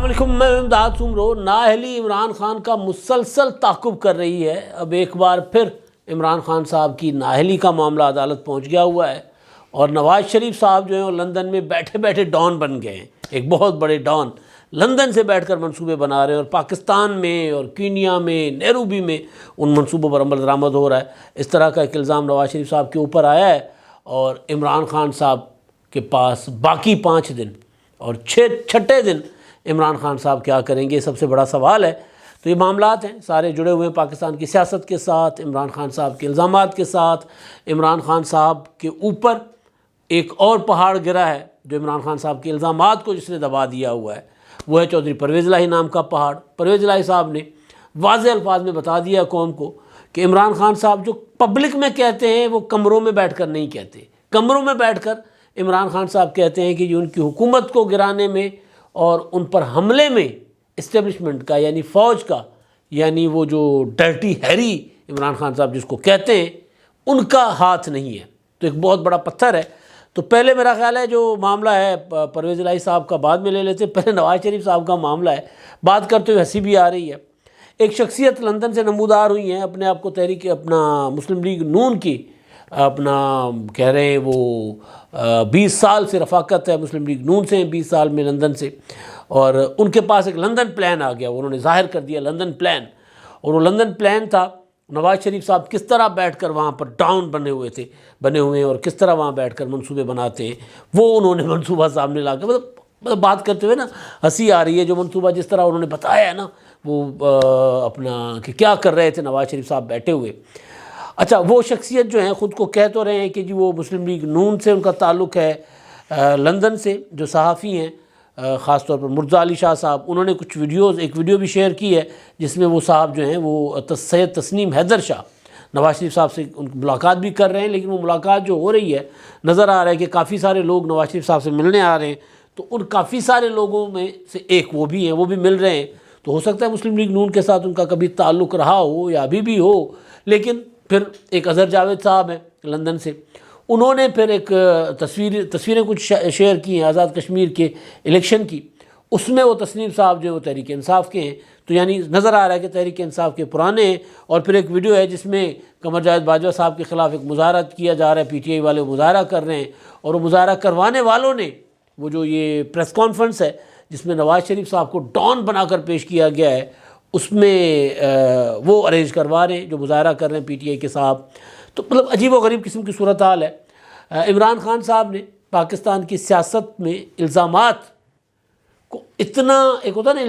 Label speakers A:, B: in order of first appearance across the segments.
A: السلام علیکم، میں امداد سمرو۔ نااہلی عمران خان کا مسلسل تعاقب کر رہی ہے۔ اب ایک بار پھر عمران خان صاحب کی نااہلی کا معاملہ عدالت پہنچ گیا ہوا ہے، اور نواز شریف صاحب جو ہیں وہ لندن میں بیٹھے بیٹھے ڈان بن گئے ہیں، ایک بہت بڑے ڈان لندن سے بیٹھ کر منصوبے بنا رہے ہیں، اور پاکستان میں اور کینیا میں نیروبی میں ان منصوبوں پر عمل درآمد ہو رہا ہے۔ اس طرح کا ایک الزام نواز شریف صاحب کے اوپر آیا ہے، اور عمران خان صاحب کے پاس باقی 5 دن اور چھٹے دن عمران خان صاحب کیا کریں گے، سب سے بڑا سوال ہے۔ تو یہ معاملات ہیں، سارے جڑے ہوئے ہیں پاکستان کی سیاست کے ساتھ، عمران خان صاحب کے الزامات کے ساتھ۔ عمران خان صاحب کے اوپر ایک اور پہاڑ گرا ہے جو عمران خان صاحب کے الزامات کو جس نے دبا دیا ہوا ہے، وہ ہے چودھری پرویز الہی نام کا پہاڑ۔ پرویز الہی صاحب نے واضح الفاظ میں بتا دیا قوم کو کہ عمران خان صاحب جو پبلک میں کہتے ہیں وہ کمروں میں بیٹھ کر نہیں کہتے۔ کمروں میں بیٹھ کر عمران خان صاحب کہتے ہیں کہ جو ان کی حکومت کو گرانے میں اور ان پر حملے میں اسٹیبلشمنٹ کا، یعنی فوج کا، یعنی وہ جو ڈرٹی ہیری عمران خان صاحب جس کو کہتے ہیں، ان کا ہاتھ نہیں ہے۔ تو ایک بہت بڑا پتھر ہے۔ تو پہلے میرا خیال ہے جو معاملہ ہے پرویز الہی صاحب کا بعد میں لے لیتے، پہلے نواز شریف صاحب کا معاملہ ہے۔ بات کرتے ہوئے ہنسی بھی آ رہی ہے۔ ایک شخصیت لندن سے نمودار ہوئی ہیں، اپنے آپ کو تحریک مسلم لیگ نون کی کہہ رہے ہیں، وہ 20 سال سے رفاقت ہے مسلم لیگ نون سے، 20 سال میں لندن سے، اور ان کے پاس ایک لندن پلان آ گیا، انہوں نے ظاہر کر دیا لندن پلان، اور وہ لندن پلان تھا نواز شریف صاحب کس طرح بیٹھ کر وہاں پر ڈاؤن بنے ہوئے ہیں اور کس طرح وہاں بیٹھ کر منصوبے بناتے ہیں، وہ انہوں نے منصوبہ سامنے لا کے مطلب بات کرتے ہوئے نا ہنسی آ رہی ہے، جو منصوبہ جس طرح انہوں نے بتایا ہے نا وہ کہ کیا کر رہے تھے نواز شریف صاحب بیٹھے ہوئے۔ اچھا، وہ شخصیت جو ہیں خود کو کہہ تو رہے ہیں کہ جی وہ مسلم لیگ نون سے ان کا تعلق ہے، لندن سے جو صحافی ہیں خاص طور پر مرزا علی شاہ صاحب، انہوں نے ایک ویڈیو بھی شیئر کی ہے جس میں وہ صاحب جو ہیں وہ سید تسنیم حیدر شاہ نواز شریف صاحب سے ان کی ملاقات بھی کر رہے ہیں، لیکن وہ ملاقات جو ہو رہی ہے نظر آ رہا ہے کہ کافی سارے لوگ نواز شریف صاحب سے ملنے آ رہے ہیں، تو ان کافی سارے لوگوں میں سے ایک وہ بھی ہیں، وہ بھی مل رہے ہیں۔ تو ہو سکتا ہے مسلم لیگ نون کے ساتھ ان کا کبھی تعلق رہا ہو یا ابھی بھی ہو، لیکن پھر ایک اظہر جاوید صاحب ہیں لندن سے، انہوں نے پھر ایک تصویریں کچھ شیئر کی ہیں آزاد کشمیر کے الیکشن کی، اس میں وہ تسنیم صاحب جو ہے وہ تحریک انصاف کے ہیں، تو یعنی نظر آ رہا ہے کہ تحریک انصاف کے پرانے ہیں۔ اور پھر ایک ویڈیو ہے جس میں قمر جاوید باجوہ صاحب کے خلاف ایک مظاہرہ کیا جا رہا ہے، پی ٹی آئی والے مظاہرہ کر رہے ہیں، اور وہ مظاہرہ کروانے والوں نے وہ جو یہ پریس کانفرنس ہے جس میں نواز شریف صاحب کو ڈان بنا کر پیش کیا گیا ہے، اس میں وہ ارینج کروا رہے ہیں جو مظاہرہ کر رہے ہیں پی ٹی آئی کے صاحب۔ تو مطلب عجیب و غریب قسم کی صورتحال ہے۔ عمران خان صاحب نے پاکستان کی سیاست میں الزامات کو اتنا، ایک ہوتا ہے نا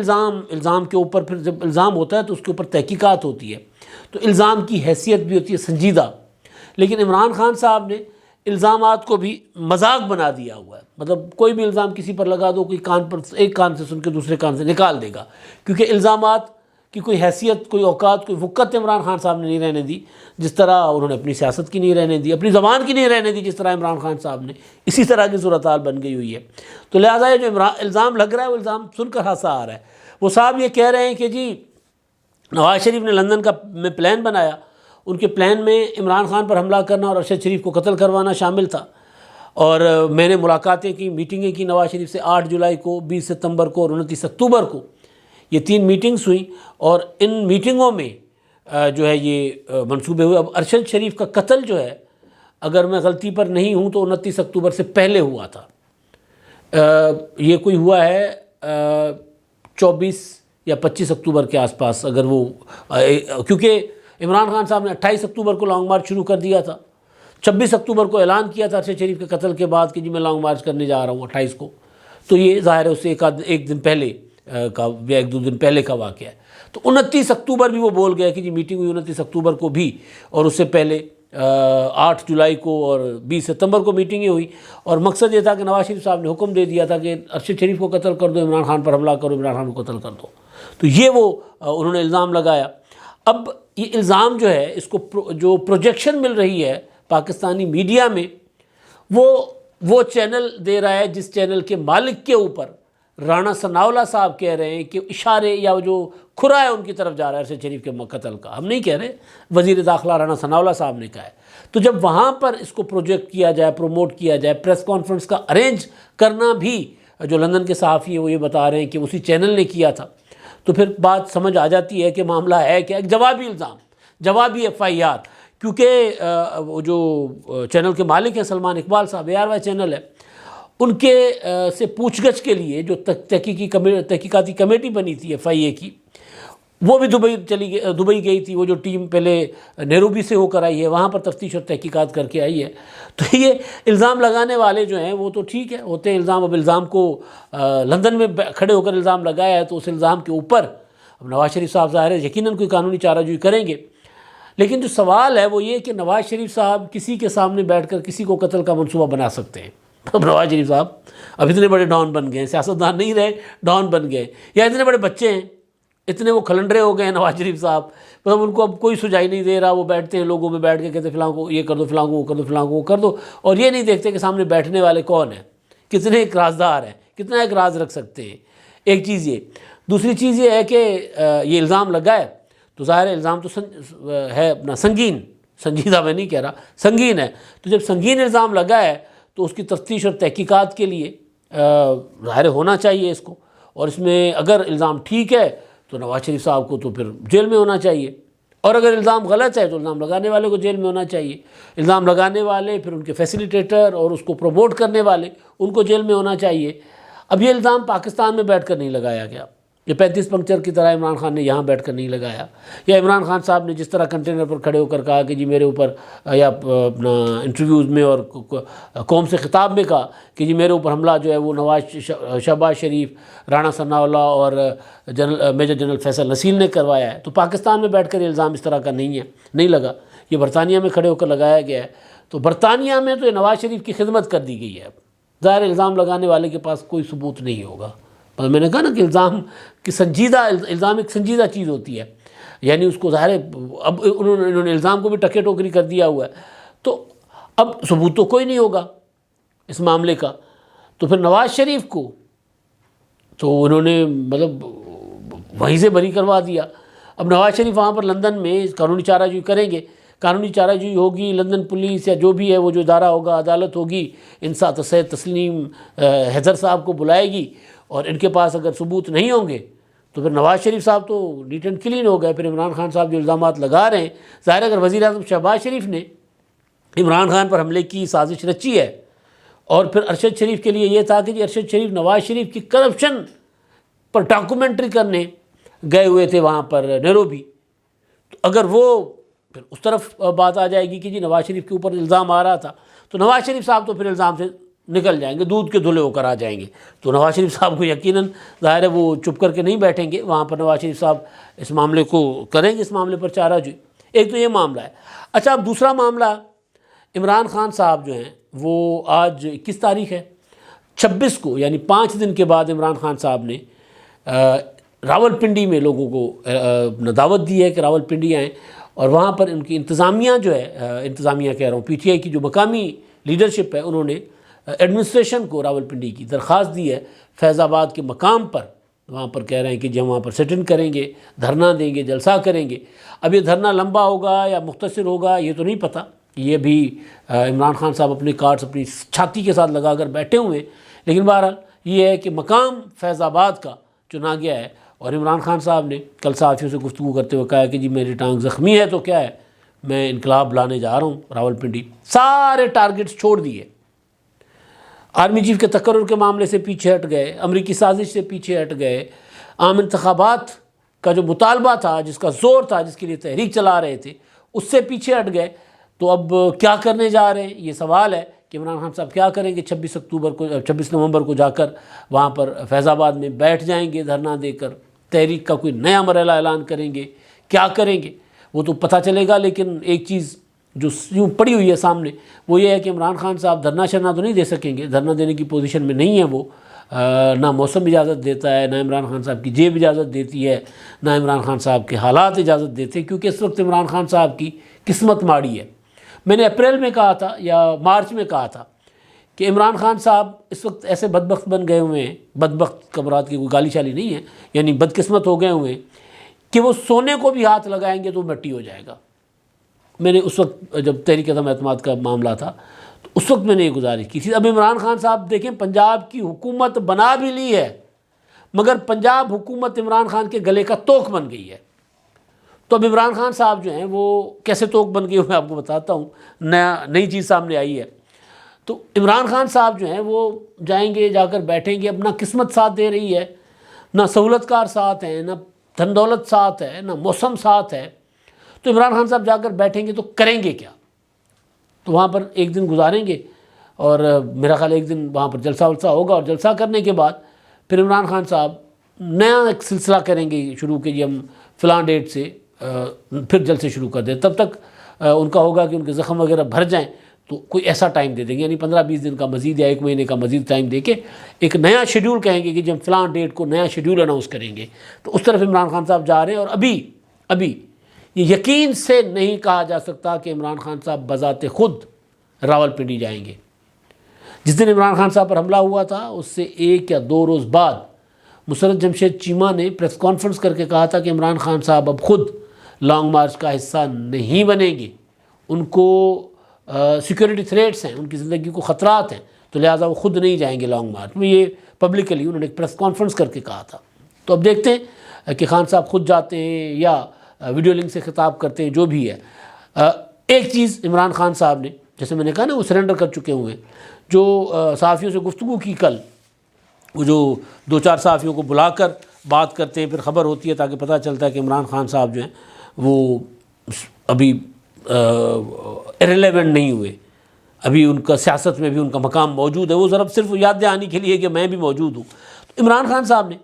A: الزام کے اوپر، پھر جب الزام ہوتا ہے تو اس کے اوپر تحقیقات ہوتی ہے، تو الزام کی حیثیت بھی ہوتی ہے سنجیدہ، لیکن عمران خان صاحب نے الزامات کو بھی مذاق بنا دیا ہوا ہے۔ مطلب کوئی بھی الزام کسی پر لگا دو، کوئی ایک کان سے سن کے دوسرے کان سے نکال دے گا، کیونکہ الزامات کی کوئی حیثیت، کوئی اوقات، کوئی وقت عمران خان صاحب نے نہیں رہنے دی، جس طرح انہوں نے اپنی سیاست کی نہیں رہنے دی، اپنی زبان کی نہیں رہنے دی، جس طرح عمران خان صاحب نے، اسی طرح کی صورتحال بن گئی ہوئی ہے۔ تو لہٰذا یہ جو الزام لگ رہا ہے وہ الزام سن کر ہنسا آ رہا ہے۔ وہ صاحب یہ کہہ رہے ہیں کہ جی نواز شریف نے لندن میں پلان بنایا، ان کے پلان میں عمران خان پر حملہ کرنا اور ارشد شریف کو قتل کروانا شامل تھا، اور میں نے ملاقاتیں کی، میٹنگیں کی نواز شریف سے 8 جولائی کو، 20 ستمبر کو اور 29 اکتوبر کو، یہ 3 میٹنگز ہوئیں، اور ان میٹنگوں میں جو ہے یہ منصوبے ہوئے۔ اب ارشد شریف کا قتل جو ہے، اگر میں غلطی پر نہیں ہوں تو 29 اکتوبر سے پہلے ہوا تھا، یہ کوئی ہوا ہے 24 یا 25 اکتوبر کے آس پاس، اگر وہ کیونکہ عمران خان صاحب نے 28 اکتوبر کو لانگ مارچ شروع کر دیا تھا، 26 اکتوبر کو اعلان کیا تھا ارشد شریف کے قتل کے بعد کہ جی میں لانگ مارچ کرنے جا رہا ہوں 28 کو، تو یہ ظاہر ہے اس سے ایک دن پہلے کا یا 1-2 دن پہلے کا واقعہ ہے۔ تو 29 اکتوبر بھی وہ بول گیا کہ جی میٹنگ ہوئی 29 اکتوبر کو بھی، اور اس سے پہلے 8 جولائی کو اور 20 ستمبر کو میٹنگیں ہوئی، اور مقصد یہ تھا کہ نواز شریف صاحب نے حکم دے دیا تھا کہ ارشد شریف کو قتل کر دو، عمران خان پر حملہ کرو، عمران خان کو قتل کر دو۔ تو یہ وہ انہوں نے الزام لگایا۔ اب یہ الزام جو ہے، اس کو جو پروجیکشن مل رہی ہے پاکستانی میڈیا میں، وہ چینل دے رہا ہے جس چینل کے مالک کے اوپر رانا ثناءاللہ صاحب کہہ رہے ہیں کہ اشارے یا جو کھرا ہے ان کی طرف جا رہا ہے ارشد شریف کے قتل کا، ہم نہیں کہہ رہے، وزیر داخلہ رانا ثناءاللہ صاحب نے کہا ہے۔ تو جب وہاں پر اس کو پروجیکٹ کیا جائے، پروموٹ کیا جائے، پریس کانفرنس کا ارینج کرنا بھی جو لندن کے صحافی ہیں وہ یہ بتا رہے ہیں کہ اسی چینل نے کیا تھا، تو پھر بات سمجھ آ جاتی ہے کہ معاملہ ہے کہ ایک جوابی الزام، جوابی FIR، کیونکہ وہ جو چینل کے مالک ہیں سلمان اقبال صاحب، ARY چینل ہے، ان کے سے پوچھ گچھ کے لیے جو تحقیقاتی کمیٹی بنی تھی FIA کی، وہ بھی دبئی گئی تھی۔ وہ جو ٹیم پہلے نیروبی سے ہو کر آئی ہے، وہاں پر تفتیش اور تحقیقات کر کے آئی ہے۔ تو یہ الزام لگانے والے جو ہیں وہ تو ٹھیک ہے، ہوتے ہیں الزام۔ اب الزام کو لندن میں کھڑے ہو کر الزام لگایا ہے، تو اس الزام کے اوپر اب نواز شریف صاحب ظاہر ہے یقیناً کوئی قانونی چارہ جوئی کریں گے، لیکن جو سوال ہے وہ یہ کہ نواز شریف صاحب کسی کے سامنے بیٹھ کر کسی کو قتل کا منصوبہ بنا سکتے ہیں؟ اب نواز شریف صاحب اب اتنے بڑے ڈان بن گئے ہیں، سیاستدان نہیں رہے، ڈان بن گئے، یا اتنے بڑے بچے ہیں، اتنے وہ کھلنڈرے ہو گئے ہیں نواز شریف صاحب، مطلب ان کو اب کوئی سجائی نہیں دے رہا۔ وہ بیٹھتے ہیں لوگوں میں بیٹھ کے کہتے ہیں فلاں کو یہ کر دو، فلاں کو وہ کر دو، فلاں کو وہ کر دو، اور یہ نہیں دیکھتے کہ سامنے بیٹھنے والے کون ہیں، کتنے ایک رازدار ہیں، کتنا ایک راز رکھ سکتے ہیں۔ ایک چیز یہ، دوسری چیز یہ ہے کہ یہ الزام لگا ہے تو ظاہر ہے الزام تو ہے اپنا سنگین، سنجیدہ میں نہیں کہہ رہا، سنگین ہے۔ تو جب سنگین الزام لگا ہے تو اس کی تفتیش اور تحقیقات کے لیے ظاہر ہونا چاہیے اس کو، اور اس میں اگر الزام ٹھیک ہے تو نواز شریف صاحب کو تو پھر جیل میں ہونا چاہیے، اور اگر الزام غلط ہے تو الزام لگانے والے کو جیل میں ہونا چاہیے۔ الزام لگانے والے، پھر ان کے فیسیلیٹیٹر اور اس کو پروموٹ کرنے والے، ان کو جیل میں ہونا چاہیے۔ اب یہ الزام پاکستان میں بیٹھ کر نہیں لگایا گیا، یہ 35 پنکچر کی طرح عمران خان نے یہاں بیٹھ کر نہیں لگایا، یا عمران خان صاحب نے جس طرح کنٹینر پر کھڑے ہو کر کہا کہ جی میرے اوپر، یا اپنا انٹرویوز میں اور قوم سے خطاب میں کہا کہ جی میرے اوپر حملہ جو ہے وہ شہباز شریف، رانا ثناء اللہ اور میجر جنرل فیصل نصیر نے کروایا ہے۔ تو پاکستان میں بیٹھ کر یہ الزام اس طرح کا نہیں لگا، یہ برطانیہ میں کھڑے ہو کر لگایا گیا ہے۔ تو برطانیہ میں تو یہ نواز شریف کی خدمت کر دی گئی ہے۔ ظاہر الزام لگانے والے کے پاس کوئی ثبوت نہیں ہوگا۔ میں نے کہا نا کہ الزام ایک سنجیدہ چیز ہوتی ہے، یعنی اس کو ظاہر ہے اب انہوں نے الزام کو بھی ٹکے ٹوکری کر دیا ہوا ہے، تو اب ثبوت تو کوئی نہیں ہوگا اس معاملے کا۔ تو پھر نواز شریف کو تو انہوں نے مطلب وہیں سے بری کروا دیا۔ اب نواز شریف وہاں پر لندن میں قانونی چارہ جوئی کریں گے، قانونی چارہ جوئی ہوگی، لندن پولیس یا جو بھی ہے وہ جو ادارہ ہوگا، عدالت ہوگی، انصاف سید تسلیم حیدر صاحب کو بلائے گی، اور ان کے پاس اگر ثبوت نہیں ہوں گے تو پھر نواز شریف صاحب تو نیٹ اینڈ کلین ہو گئے۔ پھر عمران خان صاحب جو الزامات لگا رہے ہیں، ظاہر اگر وزیر اعظم شہباز شریف نے عمران خان پر حملے کی سازش رچی ہے، اور پھر ارشد شریف کے لیے یہ تھا کہ جی ارشد شریف نواز شریف کی کرپشن پر ڈاکومنٹری کرنے گئے ہوئے تھے وہاں پر نیروبی، تو اگر وہ پھر اس طرف بات آ جائے گی کہ جی نواز شریف کے اوپر الزام آ رہا تھا، تو نواز شریف صاحب تو پھر الزام سے نکل جائیں گے، دودھ کے دھلے ہو کر آ جائیں گے۔ تو نواز شریف صاحب کو یقیناً ظاہر ہے وہ چپ کر کے نہیں بیٹھیں گے، وہاں پر نواز شریف صاحب اس معاملے کو کریں گے، اس معاملے پر چارہ جوئی۔ ایک تو یہ معاملہ ہے۔ اچھا، اب دوسرا معاملہ، عمران خان صاحب جو ہیں وہ آج 21 تاریخ ہے، 26 کو یعنی 5 دن کے بعد عمران خان صاحب نے راولپنڈی میں لوگوں کو دعوت دی ہے کہ راولپنڈی آئیں، اور وہاں پر ان کی انتظامیہ جو ہے، انتظامیہ کہہ رہا ہوں PTI کی جو مقامی لیڈرشپ ہے، انہوں نے ایڈمنسٹریشن کو راولپنڈی کی درخواست دی ہے فیض آباد کے مقام پر، وہاں پر کہہ رہے ہیں کہ جب وہاں پر سٹ ان کریں گے، دھرنا دیں گے، جلسہ کریں گے۔ اب یہ دھرنا لمبا ہوگا یا مختصر ہوگا یہ تو نہیں پتہ، یہ بھی عمران خان صاحب اپنے کارڈز اپنی چھاتی کے ساتھ لگا کر بیٹھے ہوئے ہیں، لیکن بہرحال یہ ہے کہ مقام فیض آباد کا چنا گیا ہے۔ اور عمران خان صاحب نے کل صحافیوں سے گفتگو کرتے ہوئے کہا کہ جی میری ٹانگ زخمی ہے تو کیا ہے، میں انقلاب لانے جا رہا ہوں راولپنڈی۔ سارے ٹارگٹس چھوڑ دیے، آرمی چیف کے تقرر کے معاملے سے پیچھے ہٹ گئے، امریکی سازش سے پیچھے ہٹ گئے، عام انتخابات کا جو مطالبہ تھا، جس کا زور تھا، جس کے لیے تحریک چلا رہے تھے، اس سے پیچھے ہٹ گئے۔ تو اب کیا کرنے جا رہے ہیں، یہ سوال ہے کہ عمران خان صاحب کیا کریں گے۔ 26 نومبر کو جا کر وہاں پر فیض آباد میں بیٹھ جائیں گے دھرنا دے کر، تحریک کا کوئی نیا مرحلہ اعلان کریں گے، کیا کریں گے وہ تو پتہ چلے گا۔ لیکن ایک چیز جو یوں پڑی ہوئی ہے سامنے، وہ یہ ہے کہ عمران خان صاحب دھرنا شرنا تو نہیں دے سکیں گے، دھرنا دینے کی پوزیشن میں نہیں ہے وہ، نہ موسم اجازت دیتا ہے، نہ عمران خان صاحب کی جیب اجازت دیتی ہے، نہ عمران خان صاحب کے حالات اجازت دیتے ہیں، کیونکہ اس وقت عمران خان صاحب کی قسمت ماڑی ہے۔ میں نے اپریل میں کہا تھا یا مارچ میں کہا تھا کہ عمران خان صاحب اس وقت ایسے بدبخت بن گئے ہوئے ہیں، بدبخت کا مراد کی کوئی گالی شالی نہیں ہے، یعنی بدقسمت ہو گئے ہوئے ہیں کہ وہ سونے کو بھی ہاتھ لگائیں گے تو مٹی ہو جائے گا۔ میں نے اس وقت جب تحریک عدم اعتماد کا معاملہ تھا تو اس وقت میں نے یہ گزارش کی تھی۔ اب عمران خان صاحب دیکھیں پنجاب کی حکومت بنا بھی لی ہے، مگر پنجاب حکومت عمران خان کے گلے کا توق بن گئی ہے۔ تو اب عمران خان صاحب جو ہیں وہ کیسے توق بن گئے میں آپ کو بتاتا ہوں، نئی چیز سامنے آئی ہے۔ تو عمران خان صاحب جو ہیں وہ جائیں گے، جا کر بیٹھیں گے، اب نہ قسمت ساتھ دے رہی ہے، نہ سہولت کار ساتھ ہیں، نہ دھن دولت ساتھ ہے، نہ موسم ساتھ ہے۔ تو عمران خان صاحب جا کر بیٹھیں گے تو کریں گے کیا؟ تو وہاں پر ایک دن گزاریں گے، اور میرا خیال ایک دن وہاں پر جلسہ ولسہ ہوگا، اور جلسہ کرنے کے بعد پھر عمران خان صاحب نیا ایک سلسلہ کریں گے شروع کہ جی ہم فلاں ڈیٹ سے پھر جلسے شروع کر دیں۔ تب تک ان کا ہوگا کہ ان کے زخم وغیرہ بھر جائیں تو کوئی ایسا ٹائم دے دیں گے، یعنی 15-20 دن کا مزید یا 1 مہینے کا مزید ٹائم دے کے ایک نیا شیڈیول کہیں گے کہ جب فلاں ڈیٹ کو نیا شیڈیول اناؤنس کریں گے۔ تو اس طرف عمران خان صاحب جا رہے ہیں، اور ابھی یہ یقین سے نہیں کہا جا سکتا کہ عمران خان صاحب بذات خود راولپنڈی جائیں گے۔ جس دن عمران خان صاحب پر حملہ ہوا تھا اس سے 1 یا 2 روز بعد مسرت جمشید چیمہ نے پریس کانفرنس کر کے کہا تھا کہ عمران خان صاحب اب خود لانگ مارچ کا حصہ نہیں بنیں گے، ان کو سیکیورٹی تھریٹس ہیں، ان کی زندگی کو خطرات ہیں، تو لہٰذا وہ خود نہیں جائیں گے لانگ مارچ میں۔ یہ پبلکلی انہوں نے ایک پریس کانفرنس کر کے کہا تھا۔ تو اب دیکھتے ہیں کہ خان صاحب خود جاتے ہیں یا ویڈیو لنک سے خطاب کرتے ہیں، جو بھی ہے۔ ایک چیز عمران خان صاحب نے، جیسے میں نے کہا نا وہ سرنڈر کر چکے ہوئے ہیں، جو صحافیوں سے گفتگو کی کل، وہ جو 2-4 صحافیوں کو بلا کر بات کرتے ہیں، پھر خبر ہوتی ہے تاکہ پتہ چلتا ہے کہ عمران خان صاحب جو ہیں وہ ابھی ریلیونٹ نہیں ہوئے، ابھی ان کا سیاست میں بھی ان کا مقام موجود ہے، وہ ذرا صرف یاد دہانی کے لیے کہ میں بھی موجود ہوں۔ تو عمران خان صاحب نے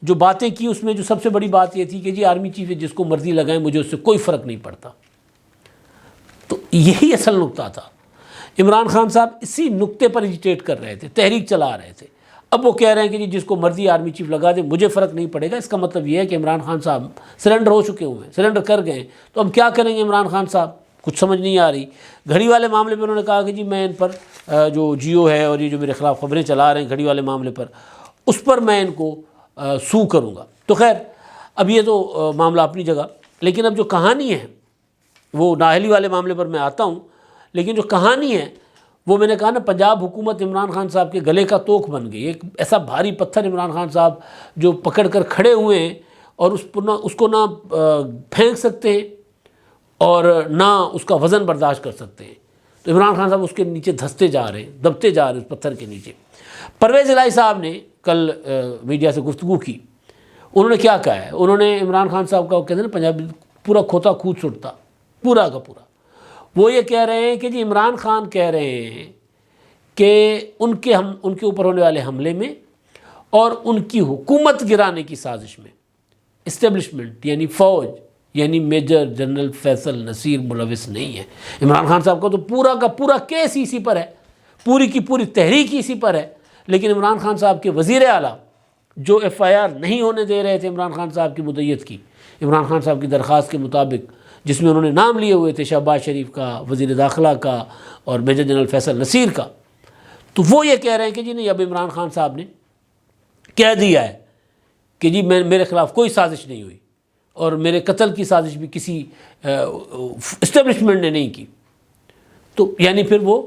A: جو باتیں کی اس میں جو سب سے بڑی بات یہ تھی کہ جی آرمی چیف ہے، جس کو مرضی لگائیں مجھے اس سے کوئی فرق نہیں پڑتا۔ تو یہی اصل نقطہ تھا۔ عمران خان صاحب اسی نقطے پر ایجیٹیٹ کر رہے تھے، تحریک چلا رہے تھے۔ اب وہ کہہ رہے ہیں کہ جی جس کو مرضی آرمی چیف لگا دے مجھے فرق نہیں پڑے گا۔ اس کا مطلب یہ ہے کہ عمران خان صاحب سرنڈر ہو چکے ہوئے ہیں، سرنڈر کر گئے ہیں۔ تو اب کیا کریں گے عمران خان صاحب؟ کچھ سمجھ نہیں آ رہی۔ گھڑی والے معاملے پہ انہوں نے کہا کہ جی میں ان پر جو جیو ہے اور یہ جو میرے خلاف خبریں چلا رہے ہیں گھڑی والے معاملے پر، اس پر میں ان کو سو کروں گا۔ تو خیر اب یہ تو معاملہ اپنی جگہ، لیکن اب جو کہانی ہے وہ نااہلی والے معاملے پر میں آتا ہوں، لیکن جو کہانی ہے وہ میں نے کہا نا پنجاب حکومت عمران خان صاحب کے گلے کا توق بن گئی۔ ایک ایسا بھاری پتھر عمران خان صاحب جو پکڑ کر کھڑے ہوئے ہیں، اور اس کو نہ پھینک سکتے ہیں اور نہ اس کا وزن برداشت کر سکتے ہیں۔ تو عمران خان صاحب اس کے نیچے دھستے جا رہے ہیں، دبتے جا رہے ہیں اس پتھر کے نیچے۔ پرویز الہی صاحب نے کل میڈیا سے گفتگو کی، انہوں نے کیا کہا ہے؟ انہوں نے عمران خان صاحب کا، وہ کہتے ہیں نا پنجابی پورا کھوتا کھود چھٹتا، پورا کا پورا، وہ یہ کہہ رہے ہیں کہ جی عمران خان کہہ رہے ہیں کہ ان کے اوپر ہونے والے حملے میں اور ان کی حکومت گرانے کی سازش میں اسٹیبلشمنٹ یعنی فوج یعنی میجر جنرل فیصل نصیر ملوث نہیں ہے۔ عمران خان صاحب کا تو پورا کا پورا کیس اسی پر ہے، پوری کی پوری تحریک اسی پر ہے، لیکن عمران خان صاحب کے وزیر اعلیٰ جو FIR نہیں ہونے دے رہے تھے عمران خان صاحب کی مدعیت کی، عمران خان صاحب کی درخواست کے مطابق، جس میں انہوں نے نام لیے ہوئے تھے شہباز شریف کا، وزیر داخلہ کا اور میجر جنرل فیصل نصیر کا، تو وہ یہ کہہ رہے ہیں کہ جی نہیں، اب عمران خان صاحب نے کہہ دیا ہے کہ جی میرے خلاف کوئی سازش نہیں ہوئی، اور میرے قتل کی سازش بھی کسی اسٹیبلشمنٹ نے نہیں کی۔ تو یعنی پھر وہ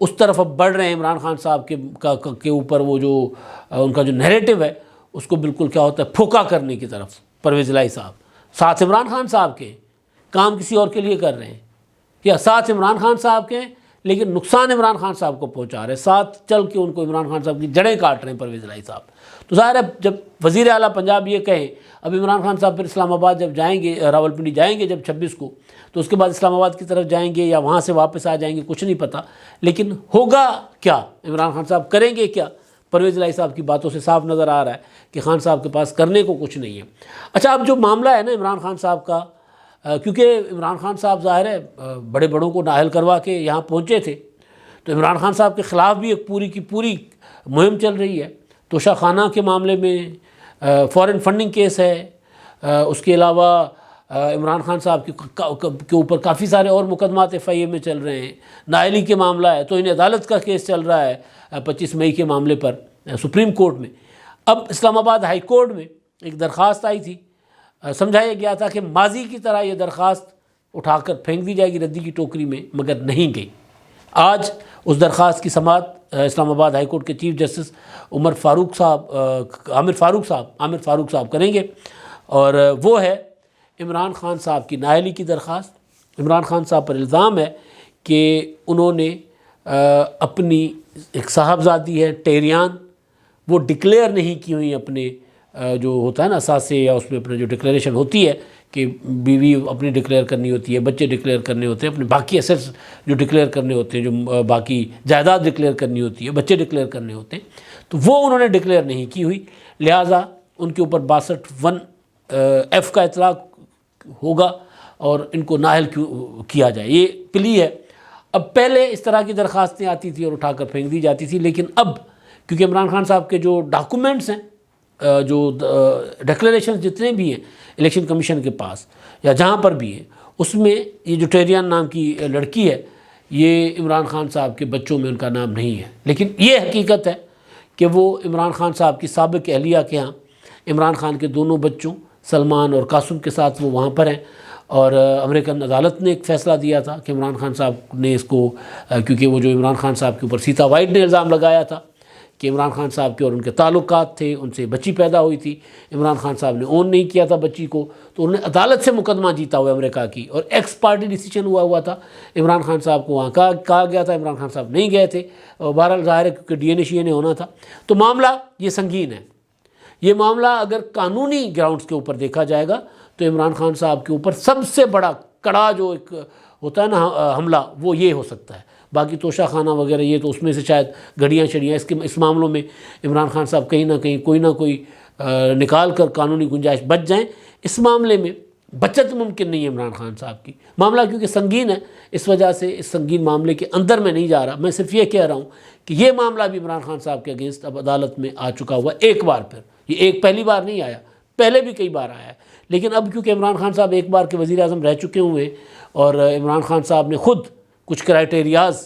A: اس طرف اب بڑھ رہے ہیں عمران خان صاحب کے اوپر، وہ جو ان کا جو نیریٹو ہے اس کو بالکل کیا ہوتا ہے پھوکا کرنے کی طرف۔ پرویز الہی صاحب ساتھ عمران خان صاحب کے کام کسی اور کے لیے کر رہے ہیں، یا ساتھ عمران خان صاحب کے لیکن نقصان عمران خان صاحب کو پہنچا رہے ہیں، ساتھ چل کے ان کو عمران خان صاحب کی جڑیں کاٹ رہے ہیں پرویز الہی صاحب۔ تو ظاہر ہے جب وزیر اعلیٰ پنجاب یہ کہیں، اب عمران خان صاحب پھر اسلام آباد جب جائیں گے، راولپنڈی جائیں گے جب 26 کو، تو اس کے بعد اسلام آباد کی طرف جائیں گے یا وہاں سے واپس آ جائیں گے، کچھ نہیں پتہ، لیکن ہوگا کیا؟ عمران خان صاحب کریں گے کیا؟ پرویز الہی صاحب کی باتوں سے صاف نظر آ رہا ہے کہ خان صاحب کے پاس کرنے کو کچھ نہیں ہے۔ اچھا اب جو معاملہ ہے نا عمران خان صاحب کا، کیونکہ عمران خان صاحب ظاہر ہے بڑے بڑوں کو نااہل کروا کے یہاں پہنچے تھے، تو عمران خان صاحب کے خلاف بھی ایک پوری کی پوری مہم چل رہی ہے۔ توشہ خانہ کے معاملے میں فورن فنڈنگ کیس ہے، اس کے علاوہ عمران خان صاحب کے اوپر کافی سارے اور مقدمات FIA میں چل رہے ہیں، نااہلی کے معاملہ ہے، تو انہیں عدالت کا کیس چل رہا ہے 25 مئی کے معاملے پر سپریم کورٹ میں۔ اب اسلام آباد ہائی کورٹ میں ایک درخواست آئی تھی، سمجھایا گیا تھا کہ ماضی کی طرح یہ درخواست اٹھا کر پھینک دی جائے گی ردی کی ٹوکری میں، مگر نہیں گئی۔ آج اس درخواست کی سماعت اسلام آباد ہائی کورٹ کے چیف جسٹس عامر فاروق صاحب کریں گے، اور وہ ہے عمران خان صاحب کی نااہلی کی درخواست۔ عمران خان صاحب پر الزام ہے کہ انہوں نے اپنی ایک صاحبزادی ہے ٹیریان، وہ ڈکلیئر نہیں کی ہوئی اپنے جو ہوتا ہے نا اثاثے، یا اس میں اپنے جو ڈکلیریشن ہوتی ہے کہ بیوی اپنی ڈکلیئر کرنی ہوتی ہے، بچے ڈکلیئر کرنے ہوتے ہیں، اپنے باقی ایسیٹس جو ڈکلیئر کرنے ہوتے ہیں، جو باقی جائیداد ڈکلیئر کرنی ہوتی ہے، بچے ڈکلیئر کرنے ہوتے ہیں، تو وہ انہوں نے ڈکلیئر نہیں کی ہوئی، لہٰذا ان کے اوپر 62(1)(F) کا اطلاق ہوگا اور ان کو نااہل کیا جائے، یہ پلی ہے۔ اب پہلے اس طرح کی درخواستیں آتی تھی اور اٹھا کر پھینک دی جاتی تھی، لیکن اب کیونکہ عمران خان صاحب کے جو ڈاکومنٹس ہیں، جو ڈکلیریشن جتنے بھی ہیں الیکشن کمیشن کے پاس یا جہاں پر بھی ہیں، اس میں یہ جو ٹیریان نام کی لڑکی ہے، یہ عمران خان صاحب کے بچوں میں ان کا نام نہیں ہے، لیکن یہ حقیقت ہے کہ وہ عمران خان صاحب کی سابق اہلیہ کے ہاں عمران خان کے دونوں بچوں سلمان اور قاسم کے ساتھ وہ وہاں پر ہیں، اور امریکن عدالت نے ایک فیصلہ دیا تھا کہ عمران خان صاحب نے اس کو، کیونکہ وہ جو عمران خان صاحب کے اوپر سیتا وائٹ نے الزام لگایا تھا کہ عمران خان صاحب کے اور ان کے تعلقات تھے، ان سے بچی پیدا ہوئی تھی، عمران خان صاحب نے اون نہیں کیا تھا بچی کو، تو انہوں نے عدالت سے مقدمہ جیتا ہوا امریکہ کی، اور ایکس پارٹی ڈیسیجن ہوا تھا، عمران خان صاحب کو وہاں کہا گیا تھا، عمران خان صاحب نہیں گئے تھے، اور بہرحال ظاہر ہے کیونکہ ڈی این اے شی این اے ہونا تھا، تو معاملہ یہ سنگین ہے۔ یہ معاملہ اگر قانونی گراؤنڈز کے اوپر دیکھا جائے گا تو عمران خان صاحب کے اوپر سب سے بڑا کڑا جو ایک ہوتا ہے نا حملہ، وہ یہ ہو سکتا ہے۔ باقی توشہ خانہ وغیرہ یہ تو اس میں سے شاید گھڑیاں شڑیاں، اس معاملوں میں عمران خان صاحب کہیں نہ کہیں کوئی نہ کوئی نکال کر قانونی گنجائش بچ جائیں، اس معاملے میں بچت ممکن نہیں ہے عمران خان صاحب کی۔ معاملہ کیونکہ سنگین ہے، اس وجہ سے اس سنگین معاملے کے اندر میں نہیں جا رہا، میں صرف یہ کہہ رہا ہوں کہ یہ معاملہ بھی عمران خان صاحب کے اگینسٹ اب عدالت میں آ چکا ہوا ایک بار، پھر یہ ایک پہلی بار نہیں آیا، پہلے بھی کئی بار آیا ہے، لیکن اب کیونکہ عمران خان صاحب ایک بار کے وزیر اعظم رہ چکے ہوئے اور عمران خان صاحب نے خود کچھ کرائٹیریاز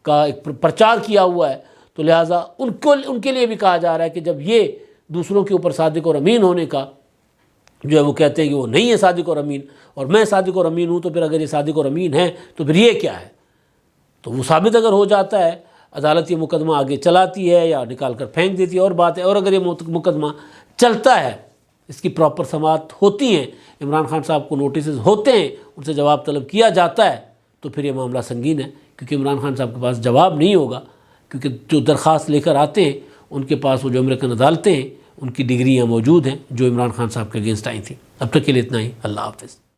A: کا ایک پرچار کیا ہوا ہے، تو لہٰذا ان کے لیے بھی کہا جا رہا ہے کہ جب یہ دوسروں کے اوپر صادق اور امین ہونے کا جو ہے وہ کہتے ہیں کہ وہ نہیں ہے صادق اور امین، اور میں صادق اور امین ہوں، تو پھر اگر یہ صادق اور امین ہیں تو پھر یہ کیا ہے؟ تو وہ ثابت اگر ہو جاتا ہے، عدالت یہ مقدمہ آگے چلاتی ہے یا نکال کر پھینک دیتی ہے اور بات ہے، اور اگر یہ مقدمہ چلتا ہے، اس کی پراپر سماعت ہوتی ہیں، عمران خان صاحب کو نوٹسز ہوتے ہیں، ان سے جواب طلب کیا جاتا ہے، تو پھر یہ معاملہ سنگین ہے، کیونکہ عمران خان صاحب کے پاس جواب نہیں ہوگا، کیونکہ جو درخواست لے کر آتے ہیں ان کے پاس وہ جو امریکن عدالتیں ہیں ان کی ڈگریاں موجود ہیں جو عمران خان صاحب کے اگینسٹ آئی تھیں۔ اب تک کے لیے اتنا ہی، اللہ حافظ۔